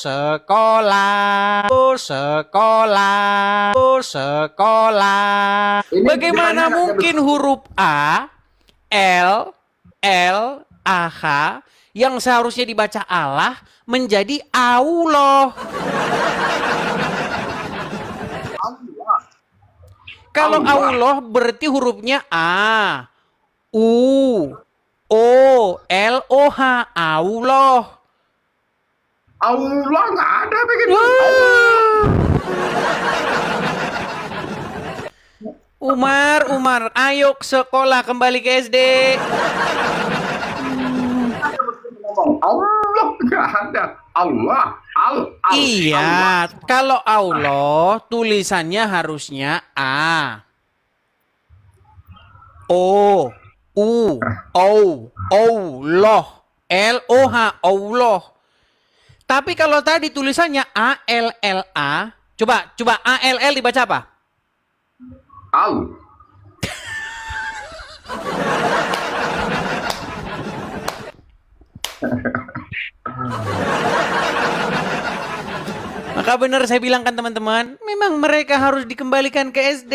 sekolah, sekolah, sekolah. Bagaimana mungkin huruf A, L, A, H yang seharusnya dibaca Allah menjadi Allah? Kalau Allah berarti hurufnya A, U, O, L, O, H, Allah. Allah nggak ada begitu. Umar, ayo ke sekolah, kembali ke SD. Allah nggak ada. Allah. Iya, kalau Allah tulisannya harusnya A, O, U, O, Allah, L, O, H, Allah. Tapi kalau tadi tulisannya A, L, L, A, coba A, L, L dibaca apa? Al. Maka benar saya bilang kan teman-teman, memang mereka harus dikembalikan ke SD.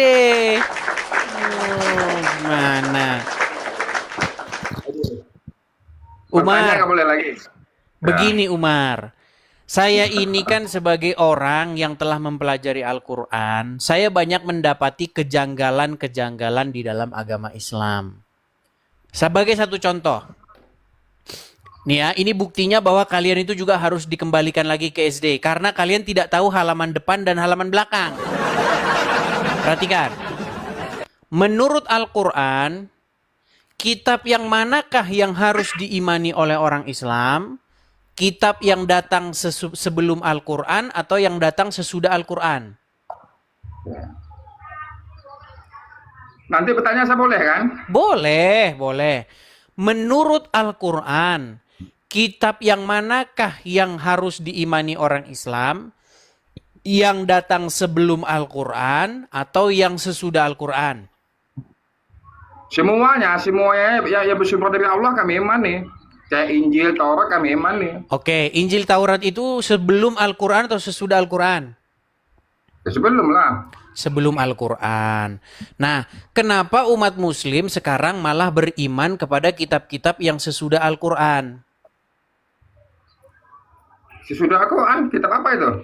Mana? Umar, boleh lagi. begini Umar. Saya ini kan sebagai orang yang telah mempelajari Al-Quran, saya banyak mendapati kejanggalan-kejanggalan di dalam agama Islam. Sebagai satu contoh, nih ya, ini buktinya bahwa kalian itu juga harus dikembalikan lagi ke SD. Karena kalian tidak tahu halaman depan dan halaman belakang. Perhatikan. Menurut Al-Quran, kitab yang manakah yang harus diimani oleh orang Islam? Kitab yang datang sebelum Al-Quran atau yang datang sesudah Al-Quran? Nanti bertanya saya boleh kan? Boleh. Menurut Al-Quran, kitab yang manakah yang harus diimani orang Islam? Yang datang sebelum Al-Quran atau yang sesudah Al-Quran? Semuanya ya bersumber dari Allah kami imani. Kayak Injil, Taurat kami imani. Oke, Injil Taurat itu sebelum Al-Quran atau sesudah Al-Quran? Ya, sebelum lah. Sebelum Al-Quran. Nah, kenapa umat Muslim sekarang malah beriman kepada kitab-kitab yang sesudah Al-Quran? Sesudah Al-Quran, kitab apa itu?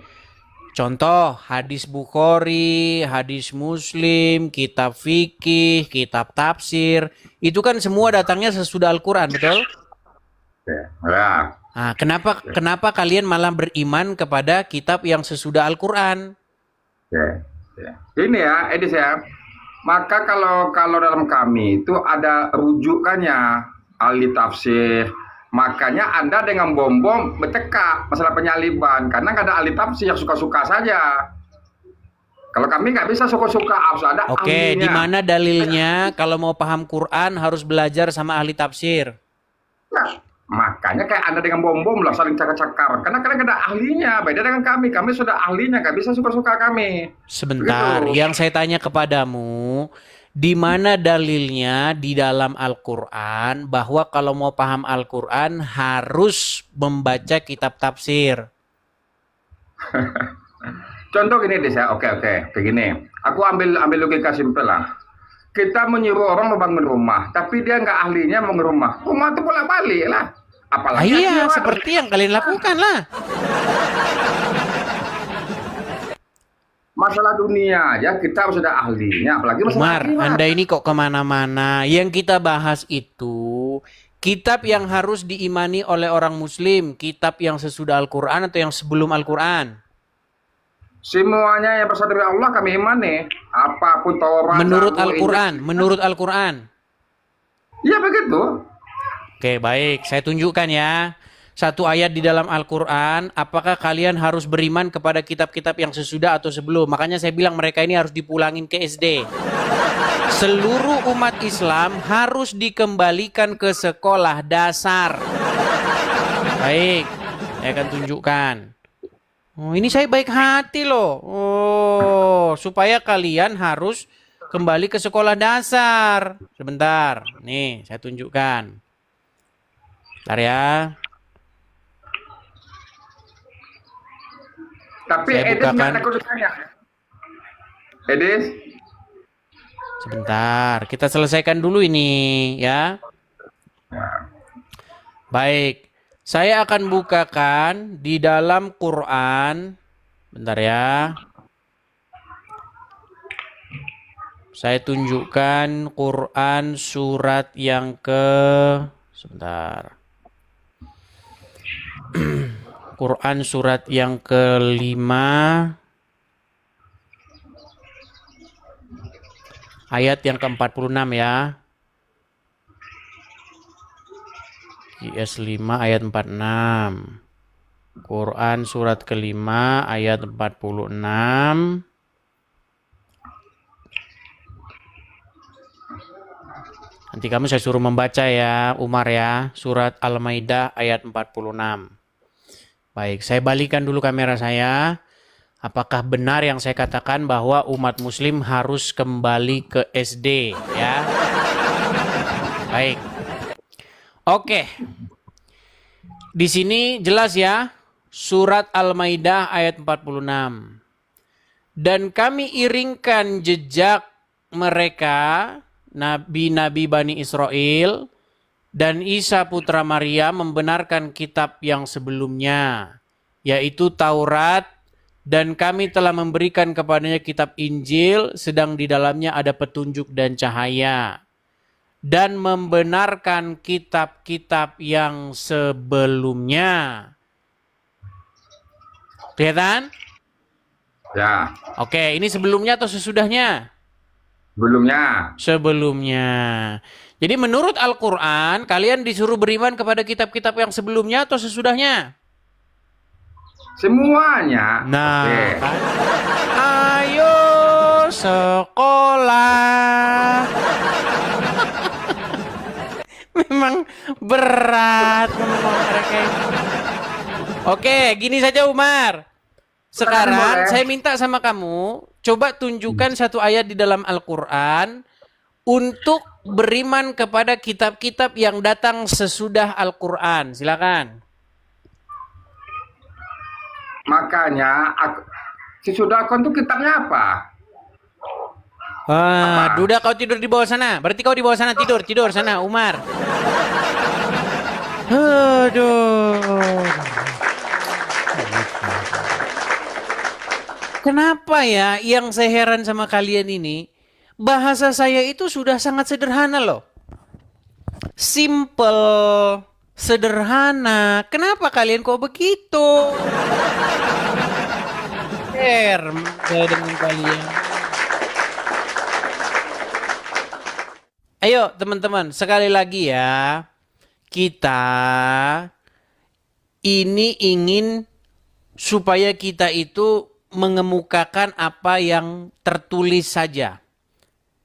Contoh, hadis Bukhari, hadis Muslim, kitab fikih, kitab tafsir. Itu kan semua datangnya sesudah Al-Quran, betul? Ya. Nah, kenapa kalian malah beriman kepada kitab yang sesudah Al-Quran? Ya. Ini ya, Edis ya. Maka kalau dalam kami itu ada rujukannya ahli tafsir. Makanya Anda dengan bom-bom bercekak masalah penyaliban karena nggak ada ahli tafsir yang suka-suka saja. Kalau kami nggak bisa suka-suka, harus ada ahlinya. Oke, di mana dalilnya kalau mau paham Quran harus belajar sama ahli tafsir? Nah, makanya kayak Anda dengan bom-bom lah saling cakar-cakar. Karena kadang ada ahlinya, beda dengan kami. Kami sudah ahlinya, nggak bisa suka-suka kami. Sebentar, Begitu. yang saya tanya kepadamu, di mana dalilnya di dalam Al-Quran bahwa kalau mau paham Al-Quran harus membaca kitab tafsir? Contoh gini deh saya, oke, begini. Aku ambil logika simpel lah. Kita menyuruh orang membangun rumah, tapi dia nggak ahlinya membangun rumah. Rumah itu bolak-balik lah. Apalagi iya, seperti yang kalian lakukan lah. Masalah dunia aja kita sudah ahlinya, apalagi masalah Umar, akhirat. Anda ini kok kemana-mana. Yang kita bahas itu kitab yang harus diimani oleh orang Muslim, kitab yang sesudah Al-Quran atau yang sebelum Al-Quran? Semuanya yang berasal dari Allah kami imani. Apapun Taurat. Menurut Al-Quran. Iya begitu. Oke, baik. Saya tunjukkan ya. Satu ayat di dalam Al-Quran. Apakah kalian harus beriman kepada kitab-kitab yang sesudah atau sebelum? Makanya saya bilang mereka ini harus dipulangin ke SD. Seluruh umat Islam harus dikembalikan ke sekolah dasar. Baik. Saya akan tunjukkan. Oh, ini saya baik hati loh. Oh, supaya kalian harus kembali ke sekolah dasar. Sebentar. Nih, saya tunjukkan. Bentar ya. Tapi Saya Edis nggak bukakan. ada kedudukannya. Edis, Sebentar, kita selesaikan dulu ini ya. Baik, saya akan bukakan di dalam Quran. Bentar ya. Saya tunjukkan Quran surat yang sebentar. Quran surat yang kelima, ayat yang ke-46 ya. IS 5 ayat 46. Quran surat kelima ayat 46. Nanti kamu saya suruh membaca ya, Umar ya. Surat Al-Maidah ayat 46. Baik, saya balikan dulu kamera saya. Apakah benar yang saya katakan bahwa umat muslim harus kembali ke SD ya? Baik. Oke. Di sini jelas ya, surat Al-Maidah ayat 46. Dan kami iringkan jejak mereka, nabi-nabi Bani Israel, dan Isa putra Maria membenarkan kitab yang sebelumnya, yaitu Taurat, dan kami telah memberikan kepadanya kitab Injil, sedang di dalamnya ada petunjuk dan cahaya. Dan membenarkan kitab-kitab yang sebelumnya. Kelihatan? ya, Oke, ini sebelumnya atau sesudahnya? sebelumnya. Sebelumnya. Jadi menurut Al-Quran, kalian disuruh beriman kepada kitab-kitab yang sebelumnya atau sesudahnya? Semuanya. Nah, Oke. kan? Ayo sekolah. Memang berat ngomong mereka ini. Oke, gini saja Umar. Sekarang Boleh. saya minta sama kamu, coba tunjukkan satu ayat di dalam Al-Quran untuk beriman kepada kitab-kitab yang datang sesudah Al-Quran. Silakan. Makanya, sesudah aku itu kitabnya apa? Duda kau tidur di bawah sana. Berarti kau di bawah sana tidur sana, Umar. Aduh. Kenapa ya yang saya heran sama kalian ini? Bahasa saya itu sudah sangat sederhana loh. Simple, sederhana. Kenapa kalian kok begitu? Saya dengan kalian. Ayo teman-teman, sekali lagi ya. Kita ini ingin supaya kita itu mengemukakan apa yang tertulis saja.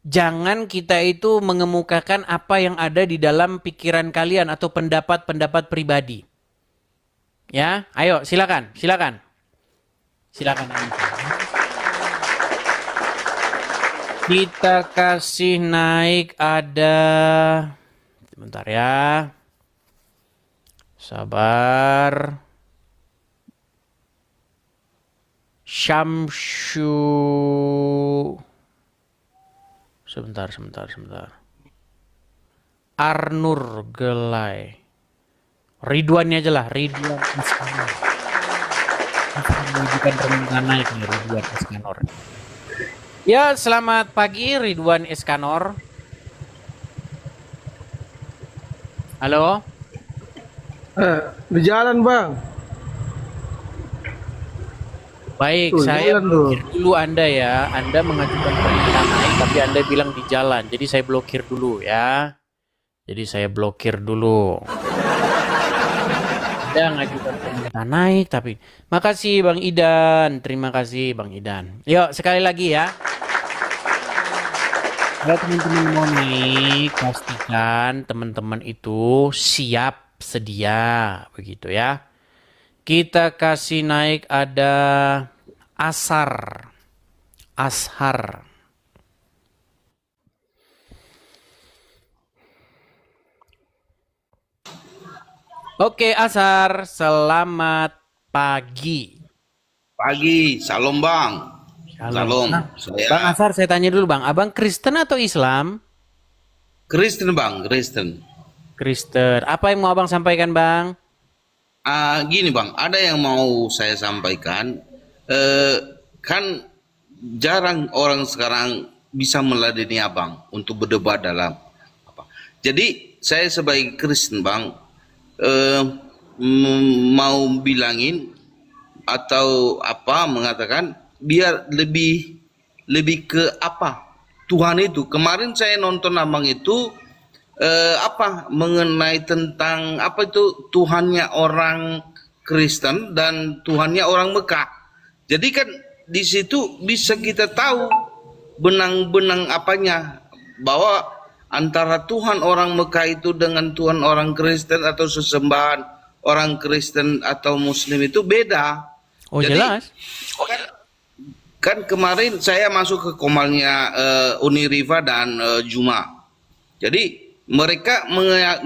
Jangan kita itu mengemukakan apa yang ada di dalam pikiran kalian atau pendapat-pendapat pribadi. Ya, ayo silakan. Silakan. Kita kasih naik ada, sebentar ya. Sabar. Syamsyu. Sebentar. Arnur Gelai. Ridwannya aja lah, Ridwan Iskanor. Bukan permintaan naik nih, Ridwan Iskanor. Ya, selamat pagi Ridwan Iskanor. Halo? Di jalan bang. Baik, Tuh, saya jalan tuh. blokir dulu Anda ya. Anda mengajukan permintaan naik, tapi Anda bilang di jalan. Jadi saya blokir dulu ya. Anda mengajukan permintaan naik, tapi makasih Bang Idan. Terima kasih Bang Idan. Yuk, sekali lagi ya. Kalau teman-teman mau naik, pastikan teman-teman itu siap sedia, begitu ya. Kita kasih naik ada Ashar. Oke, Ashar, selamat pagi. Pagi, salam Bang. Shalom. Salam. Nah, Saya Bang Asar, saya tanya dulu Bang, Abang Kristen atau Islam? Kristen Bang, Kristen. Kristen. Apa yang mau Abang sampaikan Bang? Gini Bang, ada yang mau saya sampaikan. Kan jarang orang sekarang bisa meladeni Abang untuk berdebat dalam apa. Jadi saya sebagai Kristen Bang, mau bilangin atau apa mengatakan biar lebih ke apa Tuhan itu. Kemarin saya nonton Abang itu apa mengenai tentang apa itu Tuhannya orang Kristen dan Tuhannya orang Mekah. Jadi kan di situ bisa kita tahu benang-benang apanya bahwa antara Tuhan orang Mekah itu dengan Tuhan orang Kristen atau sesembahan orang Kristen atau Muslim itu beda. Oh Jadi, jelas. kan kemarin saya masuk ke komalnya Uniriva dan Juma. Jadi mereka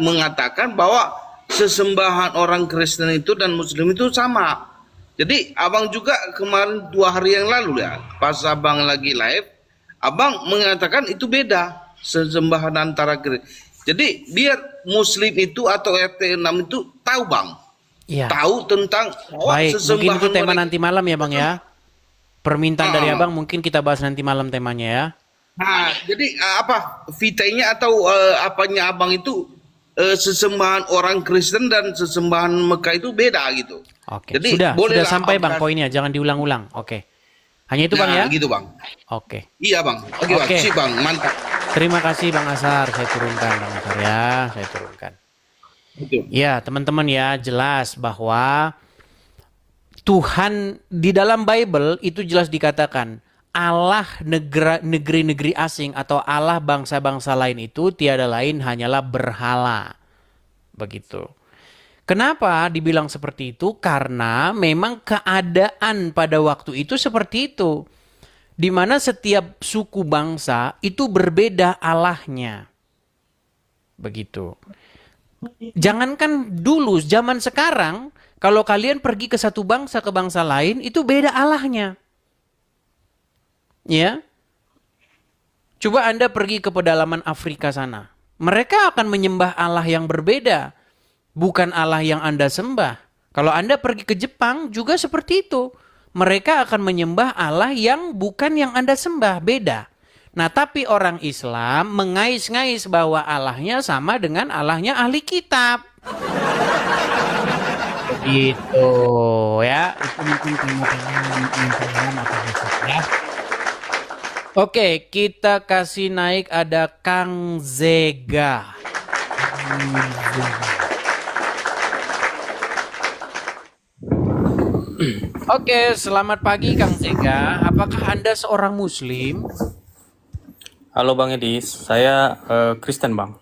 mengatakan bahwa sesembahan orang Kristen itu dan Muslim itu sama. Jadi Abang juga kemarin 2 hari yang lalu ya, pas Abang lagi live, Abang mengatakan itu beda sesembahan antara Kristen. Jadi biar Muslim itu atau RT 6 itu tahu Bang. Iya. Tahu tentang Baik, mungkin itu tema mereka. nanti malam ya Bang ya. Permintaan dari Ah. Abang mungkin kita bahas nanti malam temanya ya. Nah, jadi apa vitanya atau apanya Abang itu sesembahan orang Kristen dan sesembahan Mekah itu beda gitu. Oke, Jadi, sudah bolehlah sampai Abang Bang poinnya, jangan diulang-ulang. Oke. Hanya itu Bang ya? gitu Bang. Oke. Iya Bang. Oke Bang. Oke. Sip Bang, mantap. Terima kasih Bang Asar, saya turunkan Bang Asar ya, saya turunkan. Betul. Ya, teman-teman ya, jelas bahwa Tuhan di dalam Bible itu jelas dikatakan Allah negeri-negeri asing atau Allah bangsa-bangsa lain itu tiada lain hanyalah berhala. Begitu. Kenapa dibilang seperti itu? Karena memang keadaan pada waktu itu seperti itu. Di mana setiap suku bangsa itu berbeda Allahnya. Begitu. Jangankan dulu, zaman sekarang, kalau kalian pergi ke satu bangsa ke bangsa lain, itu beda Allahnya. Ya. Coba Anda pergi ke pedalaman Afrika sana. Mereka akan menyembah Allah yang berbeda. Bukan Allah yang Anda sembah. Kalau Anda pergi ke Jepang juga seperti itu. Mereka akan menyembah Allah yang bukan yang Anda sembah. Beda. Nah, tapi orang Islam mengais-ngais bahwa Allahnya sama dengan Allahnya ahli kitab. Gitu ya. Itu mungkin tema atau besok ya. Oke, kita kasih naik ada Kang Zega. Oke, selamat pagi Kang Zega. Apakah Anda seorang Muslim? Halo Bang Edis, saya Kristen Bang.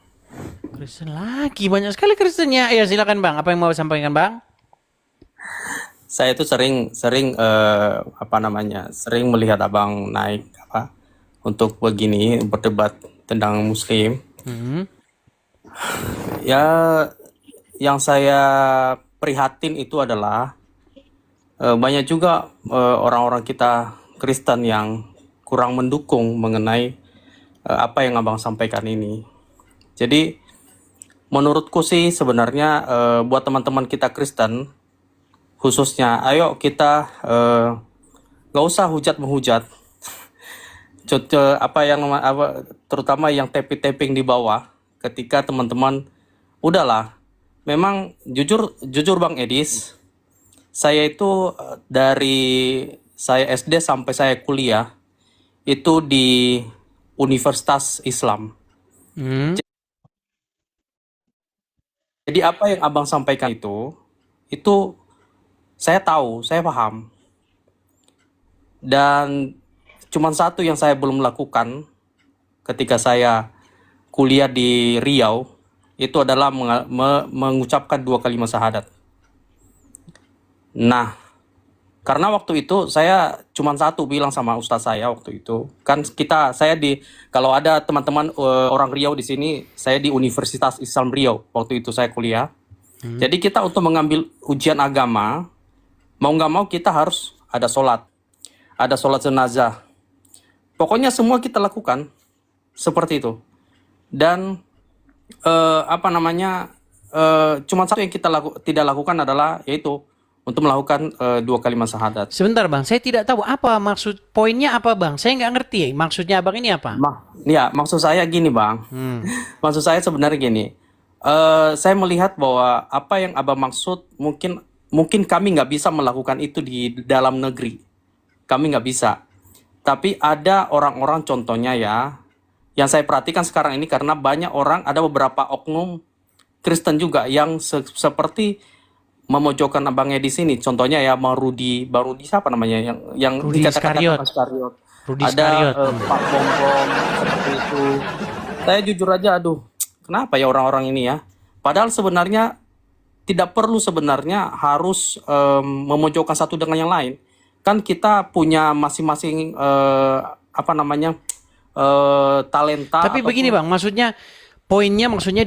Kristen lagi, banyak sekali Kristennya. Ya silakan Bang, apa yang mau sampaikan Bang? Saya itu sering sering melihat Abang naik untuk begini berdebat tentang Muslim. Ya, yang saya prihatin itu adalah banyak juga orang-orang kita Kristen yang kurang mendukung mengenai apa yang Abang sampaikan ini. Jadi menurutku sih sebenarnya buat teman-teman kita Kristen khususnya, ayo kita nggak usah hujat menghujat. Terutama yang tapping di bawah, ketika teman-teman udahlah, memang jujur Bang Edis, saya itu dari saya SD sampai saya kuliah itu di Universitas Islam. Jadi apa yang Abang sampaikan itu saya tahu, saya paham. Dan cuman satu yang saya belum lakukan ketika saya kuliah di Riau, itu adalah mengucapkan 2 kalimat syahadat. Nah, karena waktu itu saya cuman satu bilang sama ustaz saya waktu itu, kan kalau ada teman-teman orang Riau di sini, saya di Universitas Islam Riau waktu itu saya kuliah. Jadi kita untuk mengambil ujian agama, mau nggak mau kita harus ada sholat jenazah. Pokoknya semua kita lakukan seperti itu. Dan cuma satu yang kita tidak lakukan adalah yaitu untuk melakukan 2 kalimat syahadat. Sebentar bang, saya tidak tahu apa maksud poinnya apa bang. Saya nggak ngerti. Maksudnya abang ini apa? Ya, maksud saya gini bang. Maksud saya sebenarnya gini. Saya melihat bahwa apa yang abang maksud mungkin kami nggak bisa melakukan itu di dalam negeri. Kami nggak bisa. Tapi ada orang-orang contohnya ya, yang saya perhatikan sekarang ini karena banyak orang, ada beberapa oknum Kristen juga yang seperti memojokkan abangnya di sini. Contohnya ya Bang Rudi siapa namanya yang Rudi dikatakan Iskariot. Rudi Ada Iskariot. Pak Bom seperti itu. Saya jujur aja, aduh, kenapa ya orang-orang ini ya? Padahal sebenarnya tidak perlu sebenarnya harus memojokkan satu dengan yang lain. Kan kita punya masing-masing talenta. Tapi begini bang, maksudnya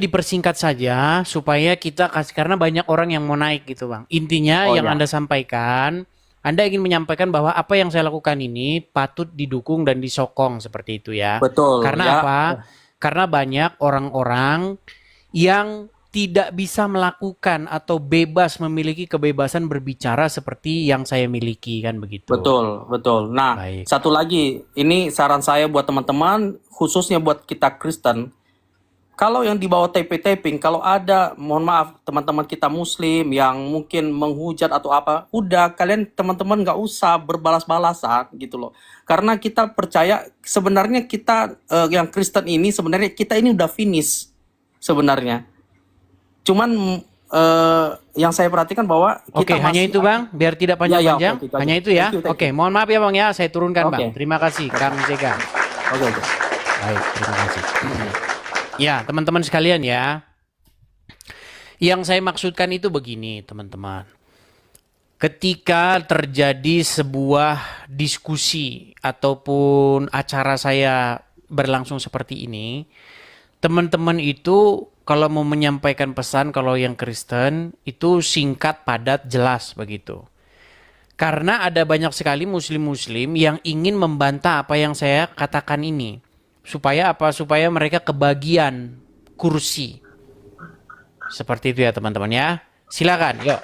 dipersingkat saja supaya kita kasih, karena banyak orang yang mau naik gitu bang. Intinya yang Anda sampaikan, Anda ingin menyampaikan bahwa apa yang saya lakukan ini patut didukung dan disokong seperti itu ya. Betul. Karena ya. apa? Karena banyak orang-orang yang tidak bisa melakukan atau bebas memiliki kebebasan berbicara seperti yang saya miliki kan begitu. Betul. Nah, Baik. satu lagi, ini saran saya buat teman-teman, khususnya buat kita Kristen. Kalau yang di bawah taping, kalau ada, mohon maaf, teman-teman kita Muslim yang mungkin menghujat atau apa, udah kalian teman-teman nggak usah berbalas-balasan gitu loh. Karena kita percaya sebenarnya kita yang Kristen ini sebenarnya kita ini udah finish sebenarnya. Cuman yang saya perhatikan bahwa kita hanya itu bang, biar tidak panjang-panjang. oke, Hanya itu ya. Thank you. Oke, mohon maaf ya bang ya, saya turunkan bang. Oke. Terima kasih Kang Jega. Oke. Baik, terima kasih. Ya, teman-teman sekalian ya. Yang saya maksudkan itu begini, teman-teman. Ketika terjadi sebuah diskusi ataupun acara saya berlangsung seperti ini, teman-teman itu kalau mau menyampaikan pesan, kalau yang Kristen itu singkat, padat, jelas begitu. Karena ada banyak sekali muslim-muslim yang ingin membantah apa yang saya katakan ini. Supaya apa? Supaya mereka kebagian kursi. Seperti itu ya teman-teman ya. Silakan, yuk.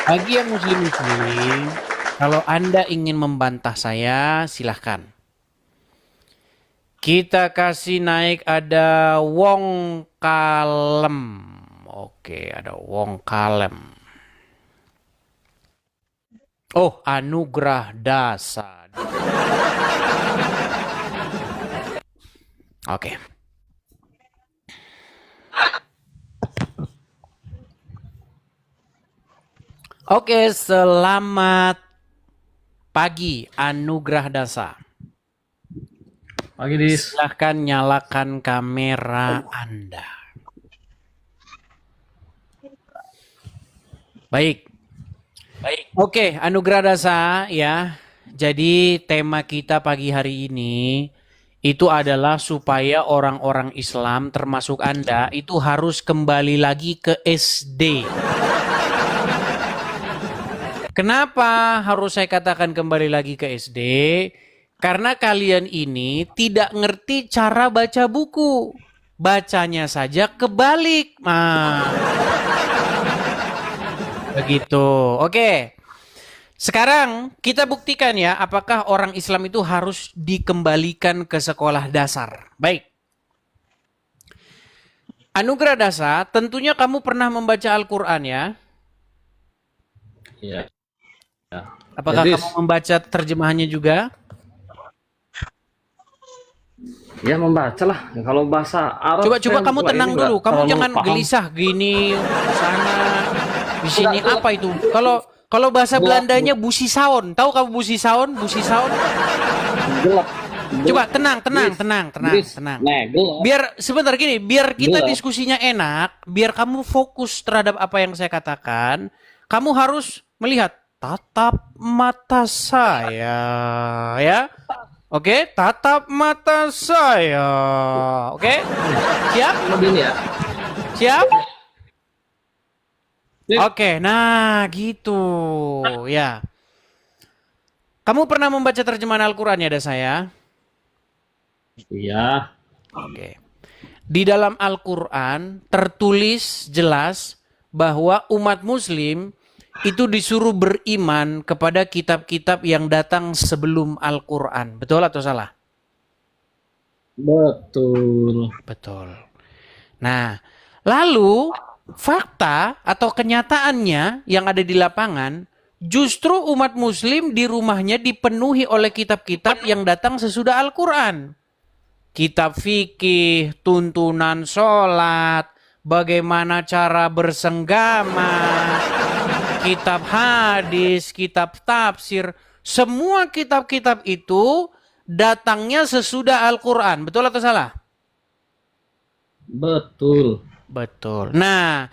Bagi yang muslim-muslim, kalau Anda ingin membantah saya, silahkan. Kita kasih naik ada Wong Kalem. Oke, ada Wong Kalem. Oh, Anugrah Dasa. Oke. Oke, selamat pagi Anugrah Dasa. Pagi Dis. Silahkan nyalakan kamera Anda. Baik. Oke, Anugrah Dasa ya. Jadi tema kita pagi hari ini itu adalah supaya orang-orang Islam termasuk Anda itu harus kembali lagi ke SD. Kenapa harus saya katakan kembali lagi ke SD? Karena kalian ini tidak ngerti cara baca buku. Bacanya saja kebalik. Nah. Begitu. Oke. Sekarang kita buktikan ya apakah orang Islam itu harus dikembalikan ke sekolah dasar. Baik. Anugrah Dasa, tentunya kamu pernah membaca Al-Quran ya? Iya. Apakah Dis. kamu membaca terjemahannya juga? Ya membaca lah. Kalau bahasa Arab. Coba saya kamu juga tenang ini dulu. nggak Kamu terlalu jangan paham. gelisah gini sana di sini apa itu? Kalau bahasa Belandanya busi saon. Tahu kamu busi saon? Busi saon? Gelap. Coba tenang. Dis. Nah, gelap. Biar sebentar gini, biar kita Gelap. diskusinya enak, biar kamu fokus terhadap apa yang saya katakan, kamu harus melihat tatap mata saya, ya. Oke, tatap mata saya. Oke? Siap? Begini ya. Siap? Ya. Oke, nah gitu. Ya. Kamu pernah membaca terjemahan Al-Quran ya, ada saya? Iya. Oke. Di dalam Al-Quran tertulis jelas bahwa umat muslim itu disuruh beriman kepada kitab-kitab yang datang sebelum Al-Quran. Betul atau salah? Betul. Betul. Nah, lalu fakta atau kenyataannya yang ada di lapangan, justru umat muslim di rumahnya dipenuhi oleh kitab-kitab yang datang sesudah Al-Quran. Kitab fikih, tuntunan sholat, bagaimana cara bersenggama, kitab hadis, kitab tafsir, semua kitab-kitab itu datangnya sesudah Al-Quran. Betul atau salah? Betul. Betul. Nah,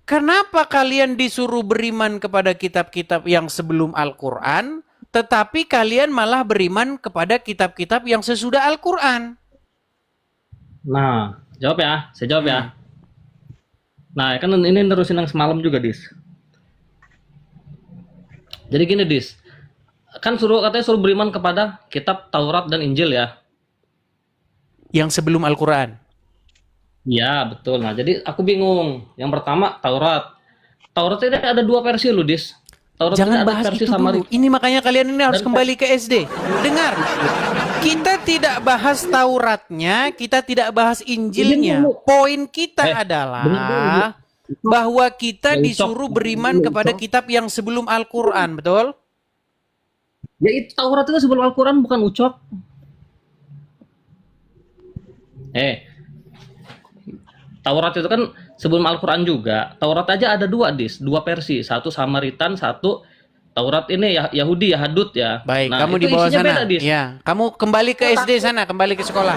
kenapa kalian disuruh beriman kepada kitab-kitab yang sebelum Al-Quran, tetapi kalian malah beriman kepada kitab-kitab yang sesudah Al-Quran? Nah, jawab ya. Saya jawab ya. Nah, kan ini nerusin yang semalam juga, Dis. Jadi gini, Dis. Kan katanya suruh beriman kepada kitab Taurat dan Injil ya. Yang sebelum Al-Quran. Iya, betul. Nah, jadi aku bingung. Yang pertama, Taurat. Taurat ini ada dua versi loh, Dis. Taurat ini Jangan ada bahas versi itu dulu. Ini makanya kalian ini harus Dan- kembali ke SD. Dengar. Kita tidak bahas Tauratnya, kita tidak bahas Injilnya. Dengar dulu. Poin kita dengar adalah dulu. bahwa kita Ucok. disuruh beriman kepada kitab yang sebelum Al-Quran. Betul? Ya itu Taurat itu sebelum Al-Quran, bukan Ucok. Taurat itu kan sebelum Al-Quran juga. Taurat aja ada dua, Dis. Dua versi. Satu Samaritan, satu Taurat ini Yahudi, Yahudut ya. Baik, Nah, kamu itu di bawah isinya sana. beda, Dis. Ya, kamu kembali ke SD sana, kembali ke sekolah.